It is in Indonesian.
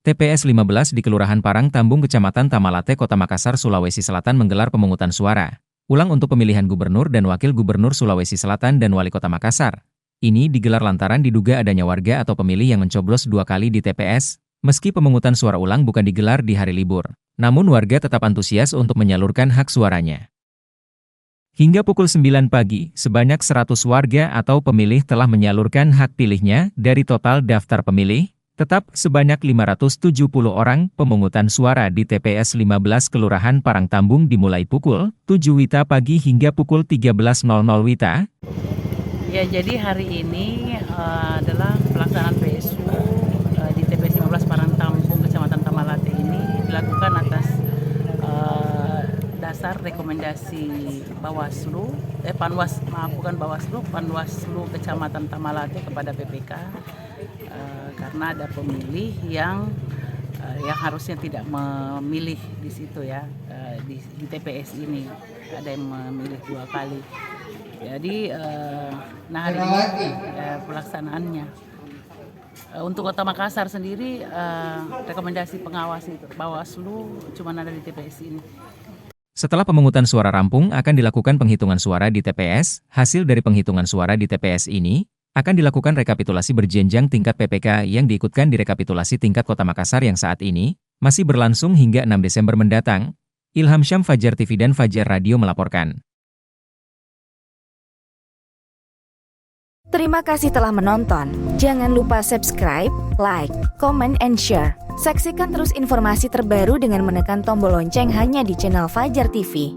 TPS 15 di Kelurahan Parang Tambung, Kecamatan Tamalate, Kota Makassar, Sulawesi Selatan menggelar pemungutan suara ulang untuk pemilihan gubernur dan wakil gubernur Sulawesi Selatan dan wali kota Makassar. Ini digelar lantaran diduga adanya warga atau pemilih yang mencoblos 2 kali di TPS, meski pemungutan suara ulang bukan digelar di hari libur. Namun warga tetap antusias untuk menyalurkan hak suaranya. Hingga pukul 9 pagi, sebanyak 100 warga atau pemilih telah menyalurkan hak pilihnya dari total daftar pemilih. Tetap sebanyak 570 orang pemungutan suara di TPS 15 Kelurahan Parang Tambung dimulai pukul 7 WITA pagi hingga pukul 13.00 WITA. Ya, jadi hari ini adalah pelaksanaan PSU di TPS 15 Parang Tambung, Kecamatan Tamalate ini dilakukan atas dasar rekomendasi Bawaslu, Panwaslu Kecamatan Tamalate kepada PPK, karena ada pemilih yang harusnya tidak memilih di situ ya, di TPS ini ada yang memilih 2 kali. Jadi hari ini pelaksanaannya untuk Kota Makassar sendiri, rekomendasi pengawas Bawaslu cuma ada di TPS ini. Setelah pemungutan suara rampung, akan dilakukan penghitungan suara di TPS. Hasil dari penghitungan suara di TPS ini akan dilakukan rekapitulasi berjenjang tingkat PPK yang diikutkan di rekapitulasi tingkat Kota Makassar yang saat ini masih berlangsung hingga 6 Desember mendatang. Ilham Syam, Fajar TV dan Fajar Radio melaporkan. Terima kasih telah menonton. Jangan lupa subscribe, like, comment, and share. Saksikan terus informasi terbaru dengan menekan tombol lonceng hanya di channel Fajar TV.